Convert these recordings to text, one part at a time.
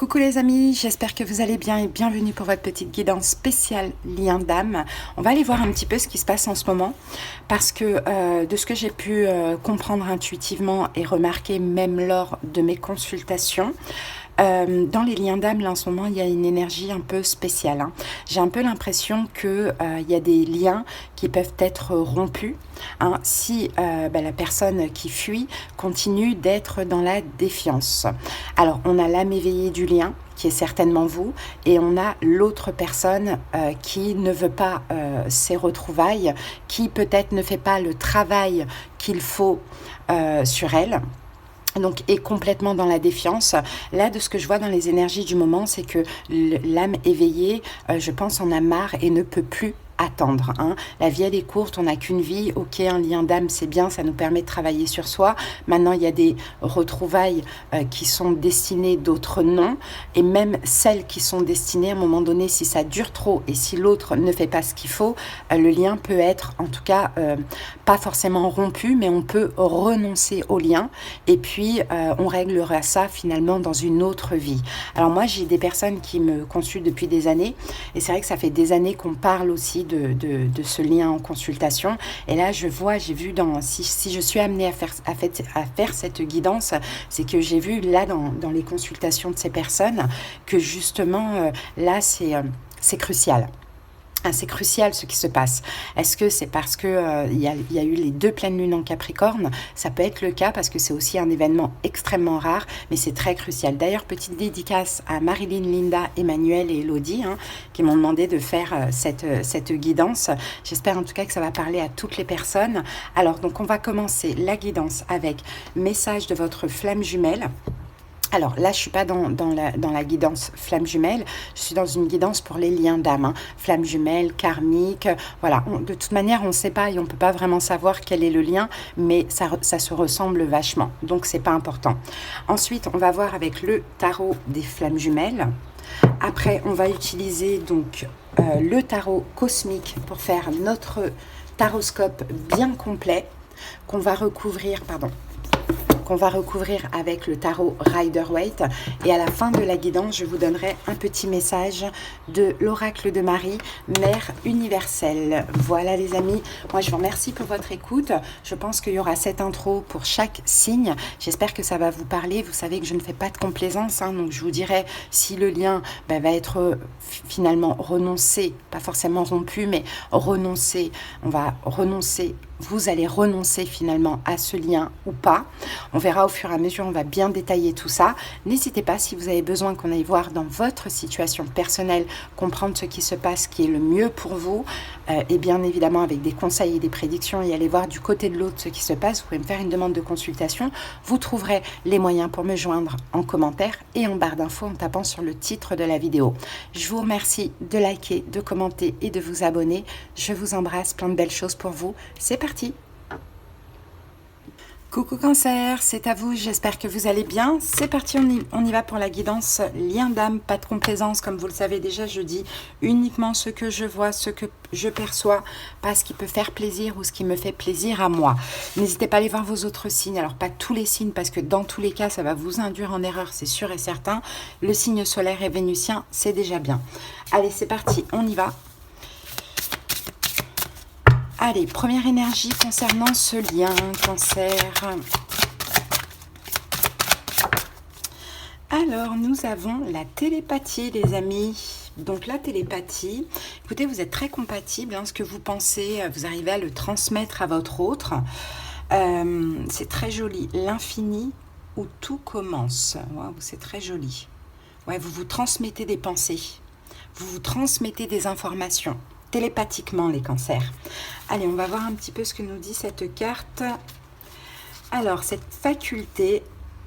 Coucou les amis, j'espère que vous allez bien et bienvenue pour votre petite guidance spéciale lien d'âme. On va aller voir un petit peu ce qui se passe en ce moment parce que de ce que j'ai pu comprendre intuitivement et remarquer même lors de mes consultations, dans les liens d'âme, là en ce moment, il y a une énergie un peu spéciale. J'ai un peu l'impression qu'il y a des liens qui peuvent être rompus si la personne qui fuit continue d'être dans la défiance. Alors, on a l'âme éveillée du lien, qui est certainement vous, et on a l'autre personne qui ne veut pas ces retrouvailles, qui peut-être ne fait pas le travail qu'il faut sur elle. Donc, est complètement dans la défiance. Là, de ce que je vois dans les énergies du moment, c'est que l'âme éveillée, je pense, en a marre et ne peut plus attendre. La vie, elle est courte, on n'a qu'une vie. Ok, un lien d'âme, c'est bien, ça nous permet de travailler sur soi. Maintenant, il y a des retrouvailles qui sont destinées, d'autres non. Et même celles qui sont destinées, à un moment donné, si ça dure trop et si l'autre ne fait pas ce qu'il faut, le lien peut être, en tout cas, pas forcément rompu, mais on peut renoncer au lien. Et puis, on réglera ça finalement dans une autre vie. Alors moi, j'ai des personnes qui me consultent depuis des années. Et c'est vrai que ça fait des années qu'on parle aussi de ce lien en consultation. Et là, j'ai vu si je suis amenée à faire cette guidance, c'est que j'ai vu là dans les consultations de ces personnes que justement, là, c'est crucial. C'est crucial ce qui se passe. Est-ce que c'est parce que il y a eu les 2 pleines lunes en Capricorne? Ça peut être le cas parce que c'est aussi un événement extrêmement rare, mais c'est très crucial. D'ailleurs, petite dédicace à Marilyn, Linda, Emmanuel et Elodie qui m'ont demandé de faire cette guidance. J'espère en tout cas que ça va parler à toutes les personnes. Alors, donc on va commencer la guidance avec message de votre flamme jumelle. Alors là, je ne suis pas dans la guidance flamme jumelle, je suis dans une guidance pour les liens d'âme, flamme jumelle, karmique, voilà. De toute manière, on ne sait pas et on ne peut pas vraiment savoir quel est le lien, mais ça se ressemble vachement, donc c'est pas important. Ensuite, on va voir avec le tarot des flammes jumelles. Après, on va utiliser donc le tarot cosmique pour faire notre taroscope bien complet qu'on va recouvrir, avec le tarot Rider-Waite. Et à la fin de la guidance, je vous donnerai un petit message de l'oracle de Marie, Mère universelle. Voilà les amis, moi je vous remercie pour votre écoute. Je pense qu'il y aura cette intro pour chaque signe. J'espère que ça va vous parler. Vous savez que je ne fais pas de complaisance, donc je vous dirai si le lien va être finalement renoncé, pas forcément rompu, mais renoncé. On va renoncer. Vous allez renoncer finalement à ce lien ou pas. On verra au fur et à mesure, on va bien détailler tout ça. N'hésitez pas si vous avez besoin qu'on aille voir dans votre situation personnelle, comprendre ce qui se passe, qui est le mieux pour vous, et bien évidemment avec des conseils et des prédictions et aller voir du côté de l'autre ce qui se passe. Vous pouvez me faire une demande de consultation. Vous trouverez les moyens pour me joindre en commentaire et en barre d'infos en tapant sur le titre de la vidéo. Je vous remercie de liker, de commenter et de vous abonner. Je vous embrasse, plein de belles choses pour vous. C'est parti! Coucou Cancer, c'est à vous, j'espère que vous allez bien. C'est parti, on y va pour la guidance lien d'âme, pas de complaisance. Comme vous le savez déjà, je dis uniquement ce que je vois, ce que je perçois, pas ce qui peut faire plaisir ou ce qui me fait plaisir à moi. N'hésitez pas à aller voir vos autres signes, alors pas tous les signes parce que dans tous les cas, ça va vous induire en erreur, c'est sûr et certain. Le signe solaire et vénusien, c'est déjà bien. Allez, c'est parti, on y va. Allez, première énergie concernant ce lien, Cancer. Alors, nous avons la télépathie, les amis. Donc, la télépathie, écoutez, vous êtes très compatibles. Ce que vous pensez, vous arrivez à le transmettre à votre autre. C'est très joli. L'infini où tout commence. Waouh, c'est très joli. Ouais, vous vous transmettez des pensées. Vous vous transmettez des informations. Télépathiquement les cancers. Allez, on va voir un petit peu ce que nous dit cette carte. Alors, cette faculté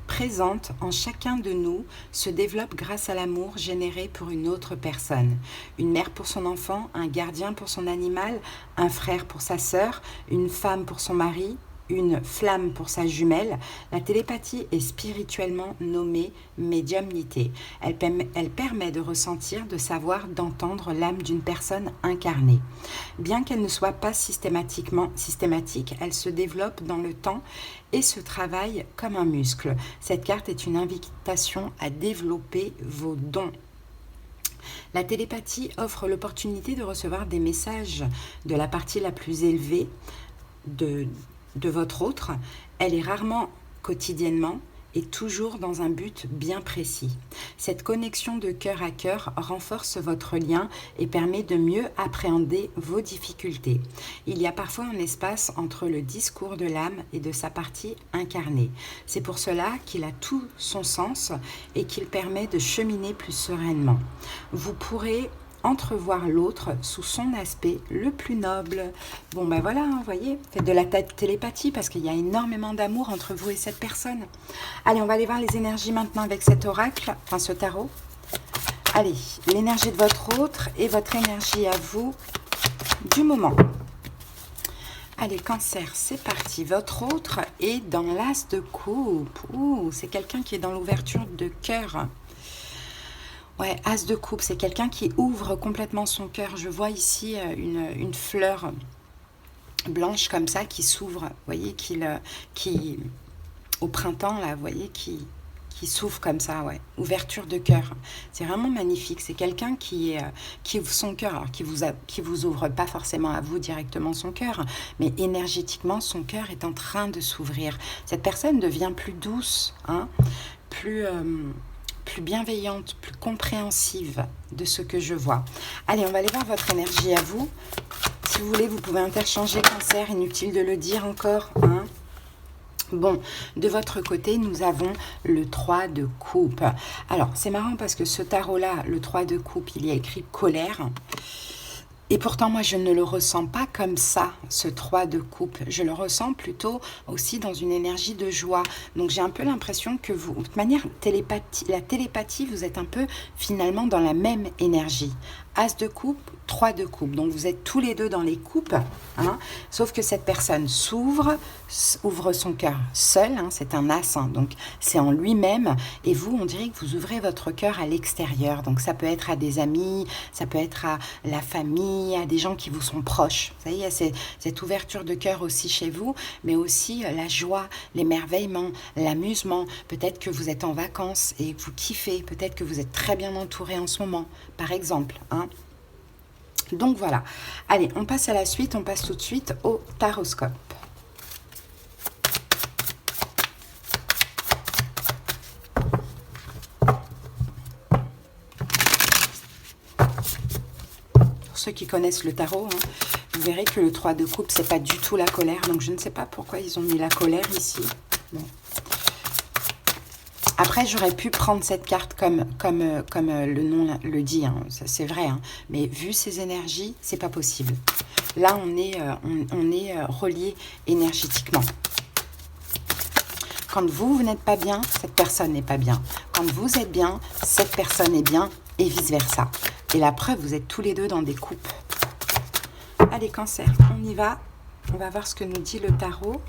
présente en chacun de nous se développe grâce à l'amour généré pour une autre personne. Une mère pour son enfant, un gardien pour son animal, un frère pour sa sœur, une femme pour son mari, une flamme pour sa jumelle. La télépathie est spirituellement nommée médiumnité. Elle permet de ressentir, de savoir, d'entendre l'âme d'une personne incarnée. Bien qu'elle ne soit pas systématique, elle se développe dans le temps et se travaille comme un muscle. Cette carte est une invitation à développer vos dons. La télépathie offre l'opportunité de recevoir des messages de la partie la plus élevée de votre autre. Elle est rarement quotidiennement et toujours dans un but bien précis. Cette connexion de cœur à cœur renforce votre lien et permet de mieux appréhender vos difficultés. Il y a parfois un espace entre le discours de l'âme et de sa partie incarnée. C'est pour cela qu'il a tout son sens et qu'il permet de cheminer plus sereinement. Vous pourrez entrevoir l'autre sous son aspect le plus noble. Bon ben voilà, vous voyez, faites de la télépathie parce qu'il y a énormément d'amour entre vous et cette personne. Allez, on va aller voir les énergies maintenant avec cet oracle, enfin ce tarot. Allez, l'énergie de votre autre et votre énergie à vous du moment. Allez, Cancer, c'est parti. Votre autre est dans l'as de coupe. Ouh, c'est quelqu'un qui est dans l'ouverture de cœur. Ouais, as de coupe, c'est quelqu'un qui ouvre complètement son cœur. Je vois ici une fleur blanche comme ça qui s'ouvre. Vous voyez, qui au printemps, là, vous voyez, qui s'ouvre comme ça, ouais. Ouverture de cœur. C'est vraiment magnifique. C'est quelqu'un qui ouvre son cœur, alors qui vous ouvre pas forcément à vous directement son cœur, mais énergétiquement, son cœur est en train de s'ouvrir. Cette personne devient plus douce, hein, plus bienveillante, plus compréhensive de ce que je vois. Allez, on va aller voir votre énergie à vous. Si vous voulez, vous pouvez interchanger, Cancer, inutile de le dire encore, hein. Bon, de votre côté, nous avons le 3 de coupe. Alors, c'est marrant parce que ce tarot-là, le 3 de coupe, il y a écrit colère. Et pourtant, moi, je ne le ressens pas comme ça, ce 3 de coupe. Je le ressens plutôt aussi dans une énergie de joie. Donc, j'ai un peu l'impression que vous, de toute manière, la télépathie, vous êtes un peu finalement dans la même énergie. As de coupe, 3 de coupe. Donc, vous êtes tous les deux dans les coupes. Hein, sauf que cette personne ouvre son cœur seul. Hein, c'est un as. Hein, donc, c'est en lui-même. Et vous, on dirait que vous ouvrez votre cœur à l'extérieur. Donc, ça peut être à des amis, ça peut être à la famille, à des gens qui vous sont proches. Vous savez, il y a cette ouverture de cœur aussi chez vous, mais aussi la joie, l'émerveillement, l'amusement. Peut-être que vous êtes en vacances et que vous kiffez. Peut-être que vous êtes très bien entouré en ce moment, par exemple. Hein. Donc voilà. Allez, on passe à la suite. On passe tout de suite au taroscope. Pour ceux qui connaissent le tarot, hein, vous verrez que le 3 de coupe, c'est pas du tout la colère. Donc je ne sais pas pourquoi ils ont mis la colère ici. Bon. Après, j'aurais pu prendre cette carte comme le nom le dit, hein, c'est vrai, hein, mais vu ces énergies, c'est pas possible. Là, on est relié énergétiquement. Quand vous n'êtes pas bien, cette personne n'est pas bien. Quand vous êtes bien, cette personne est bien, et vice-versa. Et la preuve, vous êtes tous les deux dans des coupes. Allez, Cancer, on y va. On va voir ce que nous dit le tarot.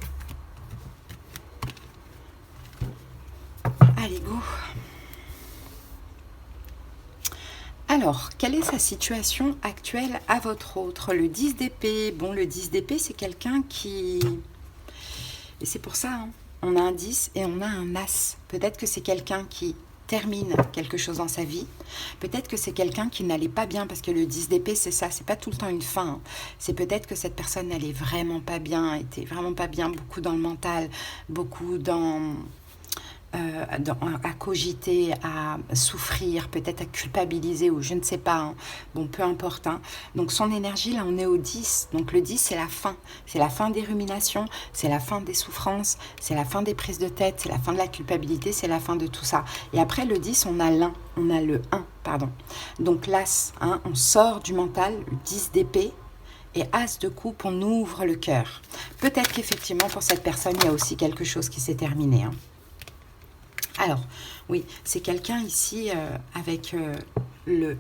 Allez, go. Alors, quelle est sa situation actuelle à votre autre? Le 10 d'épée. Bon, le 10 d'épée, c'est quelqu'un qui... Et c'est pour ça, hein, on a un 10 et on a un as. Peut-être que c'est quelqu'un qui termine quelque chose dans sa vie. Peut-être que c'est quelqu'un qui n'allait pas bien, parce que le 10 d'épée, c'est ça, c'est pas tout le temps une fin. Hein. C'est peut-être que cette personne n'allait vraiment pas bien, était vraiment pas bien, beaucoup dans le mental, beaucoup à cogiter, à souffrir, peut-être à culpabiliser, ou je ne sais pas, hein. Bon, peu importe. Hein. Donc son énergie, là, on est au 10. Donc le 10, c'est la fin des ruminations, c'est la fin des souffrances, c'est la fin des prises de tête, c'est la fin de la culpabilité, c'est la fin de tout ça. Et après le 10, on a le 1, pardon. Donc l'as, hein, on sort du mental, le 10 d'épée, et as de coupe, on ouvre le cœur. Peut-être qu'effectivement, pour cette personne, il y a aussi quelque chose qui s'est terminé, hein. Alors, oui, c'est quelqu'un ici avec le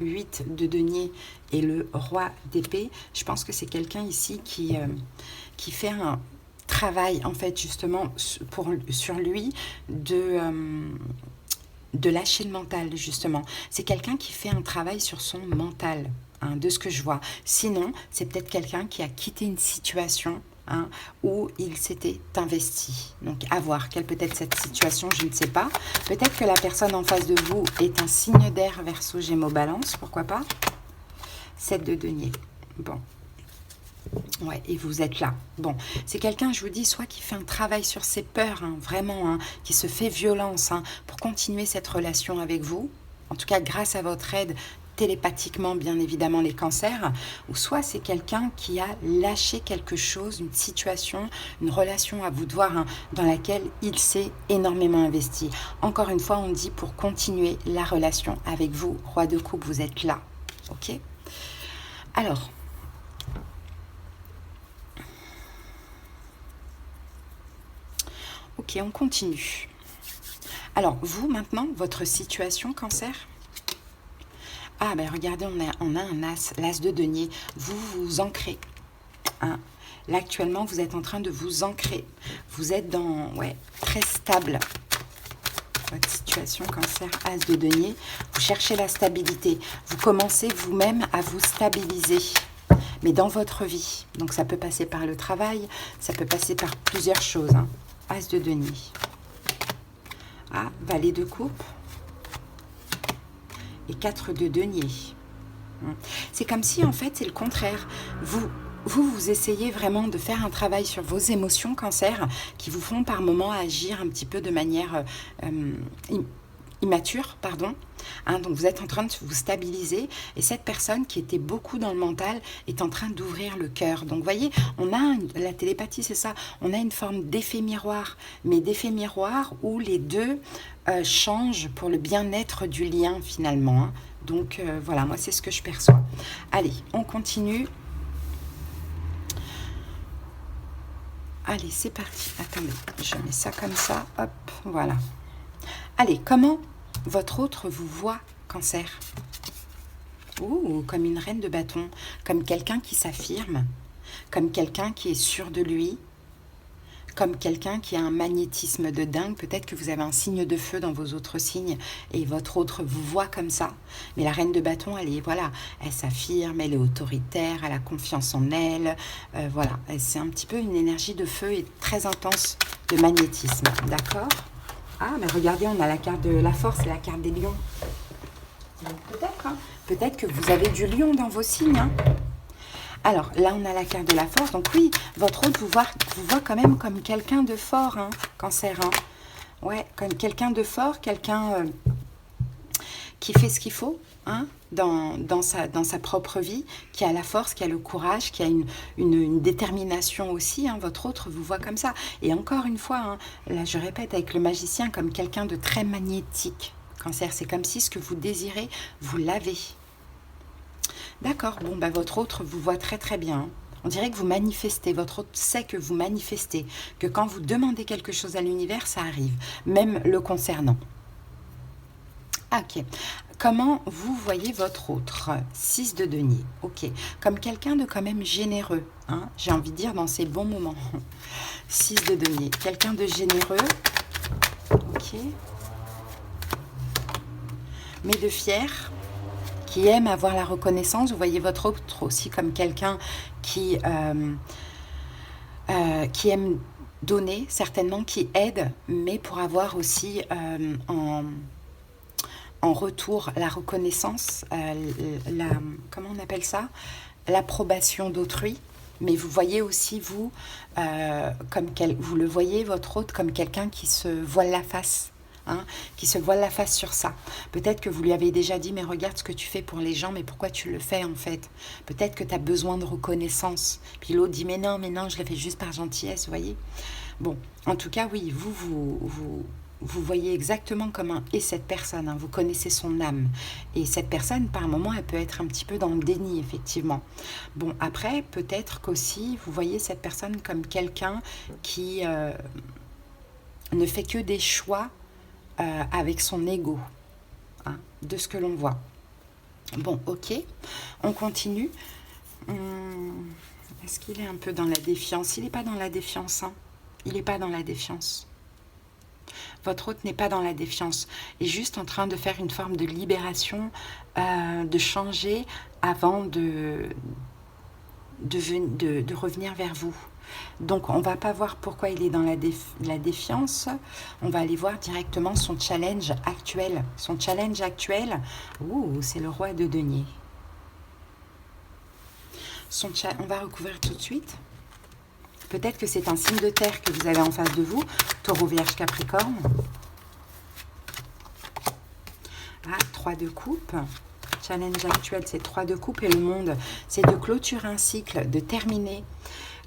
8 de denier et le roi d'épée. Je pense que c'est quelqu'un ici qui fait un travail, en fait, justement, sur lui de lâcher le mental, justement. C'est quelqu'un qui fait un travail sur son mental, hein, de ce que je vois. Sinon, c'est peut-être quelqu'un qui a quitté une situation, hein, où il s'était investi. Donc, à voir quelle peut être cette situation, je ne sais pas. Peut-être que la personne en face de vous est un signe d'air, Verseau, Gémeaux, Balance, pourquoi pas. 7 de denier. Bon. Ouais, et vous êtes là. Bon, c'est quelqu'un, je vous dis, soit qui fait un travail sur ses peurs, hein, vraiment, hein, qui se fait violence, hein, pour continuer cette relation avec vous. En tout cas, grâce à votre aide, télépathiquement, bien évidemment, les cancers. Ou soit c'est quelqu'un qui a lâché quelque chose, une situation, une relation à vous de voir, hein, dans laquelle il s'est énormément investi. Encore une fois, on dit pour continuer la relation avec vous, Roi de coupe, vous êtes là. Ok ? Alors, ok, on continue. Alors, vous, maintenant, votre situation, cancer. Ah, ben regardez, on a un as, l'as de denier. Vous vous ancrez. Hein. Là, actuellement, vous êtes en train de vous ancrer. Vous êtes dans, ouais, très stable. Votre situation, cancer, as de denier. Vous cherchez la stabilité. Vous commencez vous-même à vous stabiliser. Mais dans votre vie. Donc, ça peut passer par le travail. Ça peut passer par plusieurs choses, hein. As de denier. Ah, valet de coupe. Et 4 de denier. C'est comme si, en fait, c'est le contraire. Vous essayez vraiment de faire un travail sur vos émotions, cancer, qui vous font par moments agir un petit peu de manière immature, pardon. Hein, donc, vous êtes en train de vous stabiliser. Et cette personne qui était beaucoup dans le mental est en train d'ouvrir le cœur. Donc, vous voyez, on a la télépathie, c'est ça. On a une forme d'effet miroir. Mais d'effet miroir où les deux changent pour le bien-être du lien, finalement. Hein. Donc, voilà, moi, c'est ce que je perçois. Allez, on continue. Allez, c'est parti. Attendez, je mets ça comme ça. Hop, voilà. Allez, comment votre autre vous voit, cancer? Ouh, comme une reine de bâton, comme quelqu'un qui s'affirme, comme quelqu'un qui est sûr de lui, comme quelqu'un qui a un magnétisme de dingue. Peut-être que vous avez un signe de feu dans vos autres signes et votre autre vous voit comme ça. Mais la reine de bâton, elle est, voilà, elle s'affirme, elle est autoritaire, elle a confiance en elle. Voilà, c'est un petit peu une énergie de feu et très intense de magnétisme. D'accord? Ah, mais regardez, on a la carte de la force et la carte des lions. Peut-être, hein. Peut-être que vous avez du lion dans vos signes, hein. Alors, là, on a la carte de la force. Donc oui, votre hôte vous voit quand même comme quelqu'un de fort, hein, cancer. Hein. Ouais, comme quelqu'un de fort, quelqu'un qui fait ce qu'il faut, hein, dans sa propre vie, qui a la force, qui a le courage, qui a une détermination aussi. Hein, votre autre vous voit comme ça. Et encore une fois, hein, là, je répète, avec le magicien, comme quelqu'un de très magnétique. Cancer, c'est comme si ce que vous désirez, vous l'avez. D'accord, bon, bah, votre autre vous voit très très bien. On dirait que vous manifestez, votre autre sait que vous manifestez, que quand vous demandez quelque chose à l'univers, ça arrive, même le concernant. Ok, comment vous voyez votre autre? 6 de denier, ok, comme quelqu'un de quand même généreux, hein, j'ai envie de dire dans ces bons moments. 6 de denier, quelqu'un de généreux, ok, mais de fier, qui aime avoir la reconnaissance. Vous voyez votre autre aussi comme quelqu'un qui aime donner, certainement, qui aide, mais pour avoir aussi en retour la reconnaissance, comment on appelle ça? L'approbation d'autrui. Mais vous voyez aussi, vous, vous le voyez, votre autre, comme quelqu'un qui se voile la face. Hein, qui se voile la face sur ça. Peut-être que vous lui avez déjà dit, mais regarde ce que tu fais pour les gens, mais pourquoi tu le fais en fait? Peut-être que tu as besoin de reconnaissance. Puis l'autre dit, mais non, je le fais juste par gentillesse, vous voyez? Bon, en tout cas, oui, vous voyez exactement comment est cette personne, hein, vous connaissez son âme. Et cette personne, par moment, elle peut être un petit peu dans le déni, effectivement. Bon, après, peut-être qu'aussi, vous voyez cette personne comme quelqu'un qui ne fait que des choix avec son ego, hein, de ce que l'on voit. Bon, ok, on continue. Est-ce qu'il est un peu dans la défiance? Il n'est pas dans la défiance, hein. Il n'est pas dans la défiance. Votre hôte n'est pas dans la défiance. Il est juste en train de faire une forme de libération, de changer avant de revenir vers vous. Donc, on ne va pas voir pourquoi il est dans la défiance. On va aller voir directement son challenge actuel. Son challenge actuel, c'est le roi de denier. On va recouvrir tout de suite. Peut-être que c'est un signe de terre que vous avez en face de vous. Taureau, Vierge, Capricorne. 3 de coupe. Challenge actuel, c'est 3 de coupe. Et le monde, c'est de clôturer un cycle, de terminer.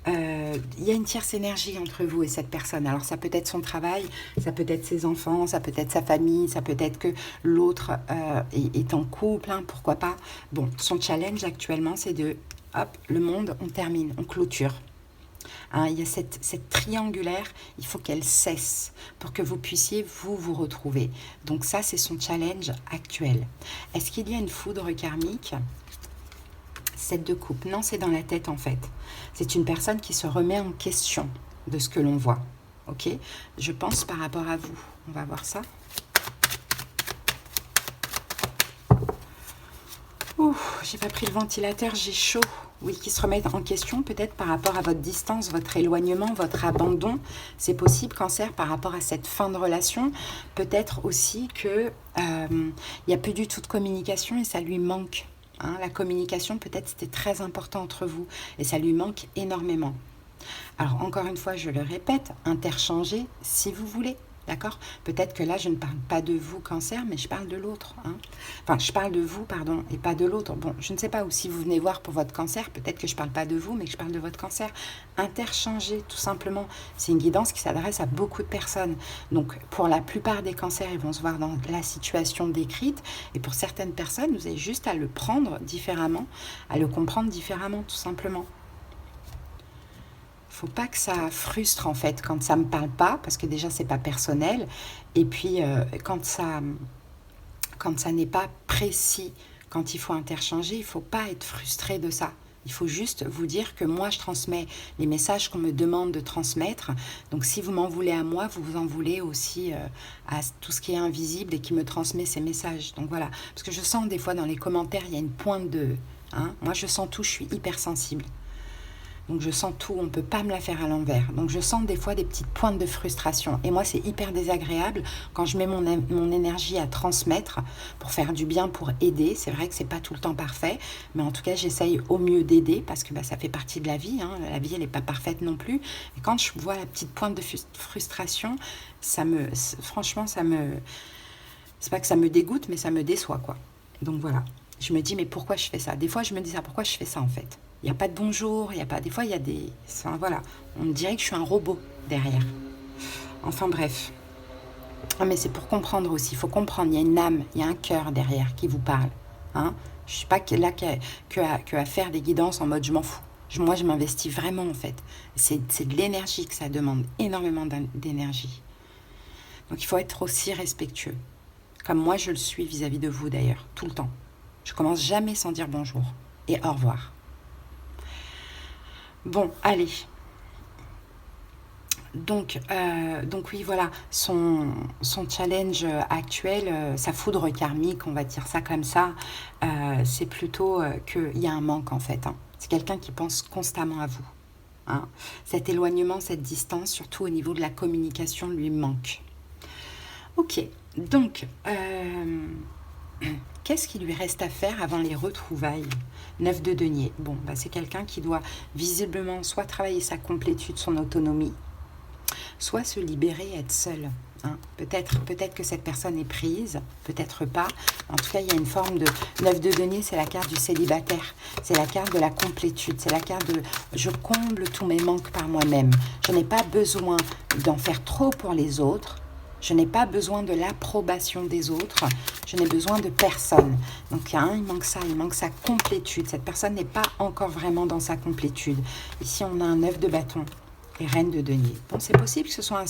Il y a une tierce énergie entre vous et cette personne. Alors ça peut être son travail, ça peut être ses enfants, ça peut être sa famille, ça peut être que l'autre est en couple, hein, pourquoi pas. Bon, son challenge actuellement, c'est de, hop, le monde, on termine, on clôture. Hein, il y a cette triangulaire, il faut qu'elle cesse pour que vous puissiez vous retrouver. Donc ça, c'est son challenge actuel. Est-ce qu'il y a une foudre karmique ? 7 de coupe. Non, c'est dans la tête en fait. C'est une personne qui se remet en question de ce que l'on voit. Ok ? Je pense par rapport à vous. On va voir ça. Ouh, j'ai pas pris le ventilateur, j'ai chaud. Oui, qui se remettent en question peut-être par rapport à votre distance, votre éloignement, votre abandon. C'est possible, Cancer, par rapport à cette fin de relation. Peut-être aussi que y a plus du tout de communication et ça lui manque. Hein, la communication, peut-être, c'était très important entre vous et ça lui manque énormément. Alors, encore une fois, je le répète, interchangez si vous voulez. D'accord? Peut-être que là, je ne parle pas de vous, Cancer, mais je parle de l'autre. Hein. Enfin, je parle de vous, pardon, et pas de l'autre. Bon, je ne sais pas où si vous venez voir pour votre Cancer, peut-être que je ne parle pas de vous, mais que je parle de votre Cancer. Interchangez, tout simplement. C'est une guidance qui s'adresse à beaucoup de personnes. Donc, pour la plupart des Cancers, ils vont se voir dans la situation décrite. Et pour certaines personnes, vous avez juste à le prendre différemment, à le comprendre différemment, tout simplement. Faut pas que ça frustre en fait quand ça me parle pas, parce que déjà c'est pas personnel, et puis quand ça n'est pas précis, quand il faut interchanger, il faut pas être frustré de ça. Il faut juste vous dire que moi je transmets les messages qu'on me demande de transmettre, donc si vous m'en voulez à moi, vous vous en voulez aussi à tout ce qui est invisible et qui me transmet ces messages. Donc voilà, parce que je sens des fois dans les commentaires il y a une pointe de, hein, moi je sens tout, je suis hypersensible. Donc je sens tout, on ne peut pas me la faire à l'envers. Donc je sens des fois des petites pointes de frustration. Et moi c'est hyper désagréable quand je mets mon énergie à transmettre pour faire du bien, pour aider. C'est vrai que c'est pas tout le temps parfait, mais en tout cas j'essaye au mieux d'aider parce que ça fait partie de la vie. Hein. La vie elle n'est pas parfaite non plus. Et quand je vois la petite pointe de frustration, franchement c'est pas que ça me dégoûte, mais ça me déçoit quoi. Donc voilà, je me dis mais pourquoi je fais ça? Des fois je me dis ça, pourquoi je fais ça en fait? Il n'y a pas de bonjour, il y a pas. Des fois, il y a des. Enfin, voilà, on me dirait que je suis un robot derrière. Enfin bref. Ah, mais c'est pour comprendre aussi. Il faut comprendre. Il y a une âme, il y a un cœur derrière qui vous parle. Hein, je ne suis pas là qu'à faire des guidances en mode je m'en fous. Moi, je m'investis vraiment en fait. C'est de l'énergie que ça demande, énormément d'énergie. Donc il faut être aussi respectueux. Comme moi, je le suis vis-à-vis de vous d'ailleurs, tout le temps. Je commence jamais sans dire bonjour et au revoir. Bon, allez. Donc oui, voilà, son challenge actuel, sa foudre karmique, on va dire ça comme ça, c'est plutôt qu'il y a un manque en fait. Hein. C'est quelqu'un qui pense constamment à vous. Hein. Cet éloignement, cette distance, surtout au niveau de la communication, lui manque. Ok, donc... qu'est-ce qu'il lui reste à faire avant les retrouvailles? 9 de denier. Bon, c'est quelqu'un qui doit visiblement soit travailler sa complétude, son autonomie, soit se libérer et être seul. Hein. Peut-être que cette personne est prise, peut-être pas. En tout cas, il y a une forme de... 9 de denier, c'est la carte du célibataire. C'est la carte de la complétude. C'est la carte de... Je comble tous mes manques par moi-même. Je n'ai pas besoin d'en faire trop pour les autres. Je n'ai pas besoin de l'approbation des autres. Je n'ai besoin de personne. Donc, il manque ça, il manque sa complétude. Cette personne n'est pas encore vraiment dans sa complétude. Ici, on a un 9 de bâton et reine de denier. Bon, c'est possible que ce soit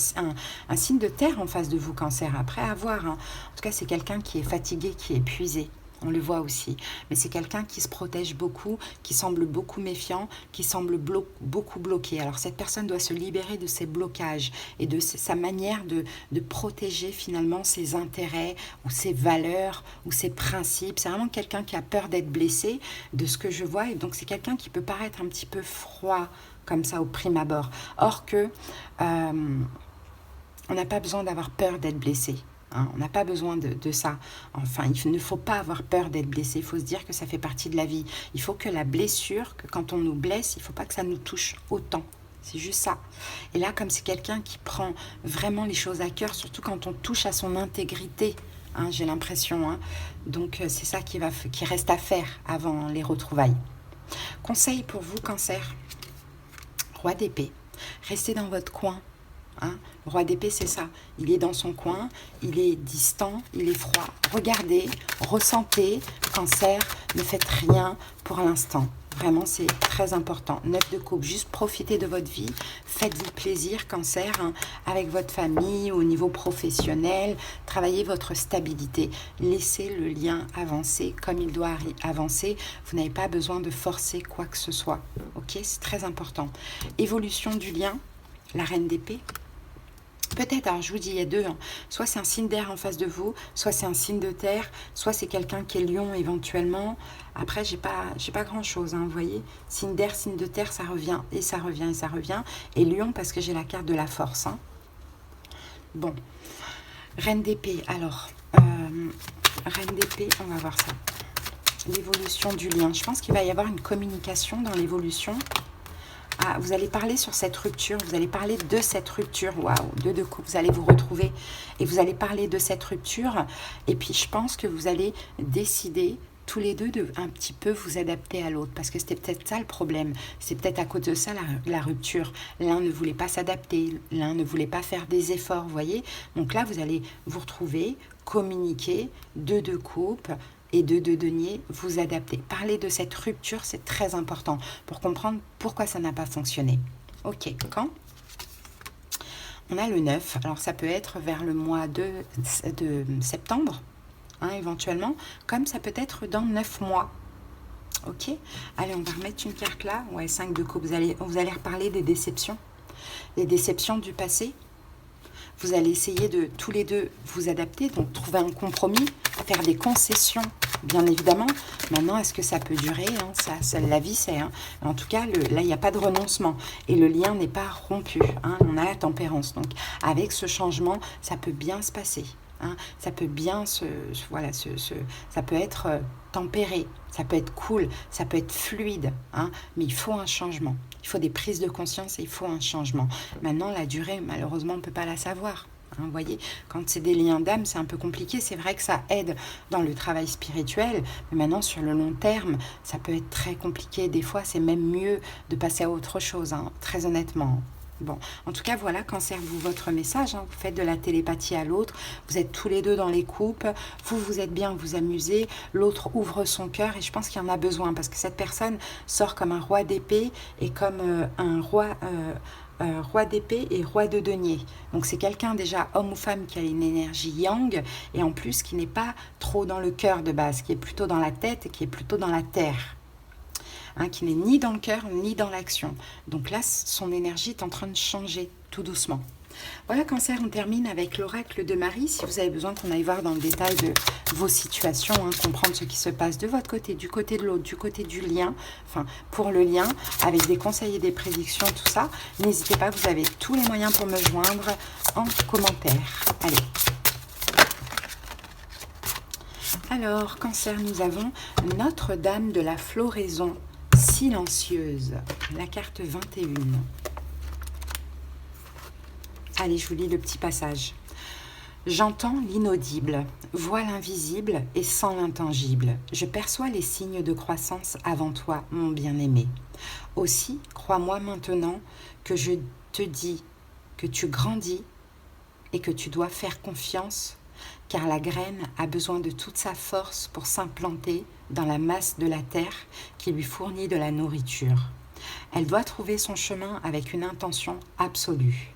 un signe de terre en face de vous, Cancer. Après, à voir. Hein. En tout cas, c'est quelqu'un qui est fatigué, qui est épuisé. On le voit aussi. Mais c'est quelqu'un qui se protège beaucoup, qui semble beaucoup méfiant, qui semble beaucoup bloqué. Alors cette personne doit se libérer de ses blocages et de sa manière de protéger finalement ses intérêts ou ses valeurs ou ses principes. C'est vraiment quelqu'un qui a peur d'être blessé, de ce que je vois. Et donc c'est quelqu'un qui peut paraître un petit peu froid comme ça au prime abord. Or que on n'a pas besoin d'avoir peur d'être blessé. Hein, on n'a pas besoin de ça. Enfin, il ne faut pas avoir peur d'être blessé. Il faut se dire que ça fait partie de la vie. Il faut que la blessure, que quand on nous blesse, il ne faut pas que ça nous touche autant. C'est juste ça. Et là, comme c'est quelqu'un qui prend vraiment les choses à cœur, surtout quand on touche à son intégrité, hein, j'ai l'impression. Hein. Donc, c'est ça qui reste à faire avant les retrouvailles. Conseil pour vous, Cancer. Roi d'épée. Restez dans votre coin. Hein, roi d'épée, c'est ça. Il est dans son coin, il est distant, il est froid. Regardez, ressentez, Cancer, ne faites rien pour l'instant. Vraiment, c'est très important. 9 de coupe, juste profitez de votre vie. Faites-vous plaisir, Cancer, hein, avec votre famille, au niveau professionnel. Travaillez votre stabilité. Laissez le lien avancer comme il doit avancer. Vous n'avez pas besoin de forcer quoi que ce soit. Ok, c'est très important. Évolution du lien, la reine d'épée. Peut-être, alors je vous dis, il y a deux. Hein. Soit c'est un signe d'air en face de vous, soit c'est un signe de terre, soit c'est quelqu'un qui est lion éventuellement. Après, j'ai pas grand-chose, hein, vous voyez. Signe d'air, signe de terre, ça revient, et ça revient, et ça revient. Et lion, parce que j'ai la carte de la force. Hein. Bon. Reine d'épée, alors. Reine d'épée, on va voir ça. L'évolution du lien. Je pense qu'il va y avoir une communication dans l'évolution. Ah, vous allez parler sur cette rupture, vous allez parler de cette rupture, waouh, 2 de coupe, vous allez vous retrouver et vous allez parler de cette rupture et puis je pense que vous allez décider tous les deux de un petit peu vous adapter à l'autre parce que c'était peut-être ça le problème, c'est peut-être à cause de ça la rupture, l'un ne voulait pas s'adapter, l'un ne voulait pas faire des efforts, vous voyez, donc là vous allez vous retrouver, communiquer, 2 de coupe, et de denier, vous adapter. Parler de cette rupture, c'est très important pour comprendre pourquoi ça n'a pas fonctionné. Ok, quand on a le 9, alors ça peut être vers le mois de septembre, hein, éventuellement, comme ça peut être dans 9 mois. Ok, allez, on va remettre une carte là. Ouais, 5 de coupe, vous allez reparler des déceptions du passé. Vous allez essayer de tous les deux vous adapter, donc trouver un compromis, faire des concessions, bien évidemment. Maintenant, est-ce que ça peut durer hein, ça, la vie, c'est... Hein. En tout cas, là, il n'y a pas de renoncement. Et le lien n'est pas rompu. Hein, on a la tempérance. Donc, avec ce changement, ça peut bien se passer. Hein, ça peut bien ça peut être tempéré, ça peut être cool, ça peut être fluide. Hein, mais il faut un changement. Il faut des prises de conscience et il faut un changement. Maintenant, la durée, malheureusement, on ne peut pas la savoir. Hein, vous voyez, quand c'est des liens d'âme, c'est un peu compliqué. C'est vrai que ça aide dans le travail spirituel, mais maintenant, sur le long terme, ça peut être très compliqué. Des fois, c'est même mieux de passer à autre chose, hein, très honnêtement. Bon, en tout cas, voilà, Cancer, vous, votre message, hein, vous faites de la télépathie à l'autre, vous êtes tous les deux dans les coupes, vous êtes bien, vous amusez, l'autre ouvre son cœur et je pense qu'il y en a besoin parce que cette personne sort comme un roi d'épée et comme un roi d'épée et roi de denier. Donc c'est quelqu'un déjà, homme ou femme, qui a une énergie yang et en plus qui n'est pas trop dans le cœur de base, qui est plutôt dans la tête et qui est plutôt dans la terre. Hein, qui n'est ni dans le cœur ni dans l'action. Donc là, son énergie est en train de changer tout doucement. Voilà, Cancer, on termine avec l'oracle de Marie. Si vous avez besoin qu'on aille voir dans le détail de vos situations, hein, comprendre ce qui se passe de votre côté, du côté de l'autre, du côté du lien, enfin pour le lien, avec des conseils et des prédictions, tout ça, n'hésitez pas, vous avez tous les moyens pour me joindre en commentaire. Allez. Alors, Cancer, nous avons Notre-Dame de la Floraison silencieuse, la carte 21. Allez, je vous lis le petit passage. J'entends l'inaudible, vois l'invisible et sens l'intangible. Je perçois les signes de croissance avant toi, mon bien-aimé. Aussi, crois-moi maintenant que je te dis que tu grandis et que tu dois faire confiance, car la graine a besoin de toute sa force pour s'implanter dans la masse de la terre qui lui fournit de la nourriture. Elle doit trouver son chemin avec une intention absolue.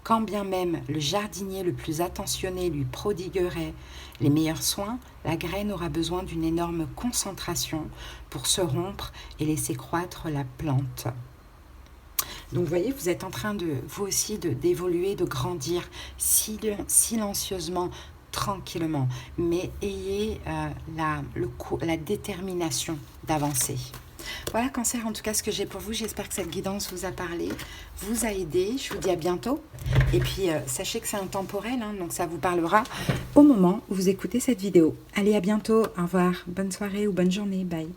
Quand bien même le jardinier le plus attentionné lui prodiguerait les meilleurs soins, la graine aura besoin d'une énorme concentration pour se rompre et laisser croître la plante. Donc vous voyez, vous êtes en train de, vous aussi, d'évoluer, de grandir silencieusement, tranquillement. Mais ayez la détermination d'avancer. Voilà Cancer, en tout cas ce que j'ai pour vous. J'espère que cette guidance vous a parlé, vous a aidé. Je vous dis à bientôt. Et puis sachez que c'est intemporel, hein, donc ça vous parlera au moment où vous écoutez cette vidéo. Allez, à bientôt. Au revoir. Bonne soirée ou bonne journée. Bye.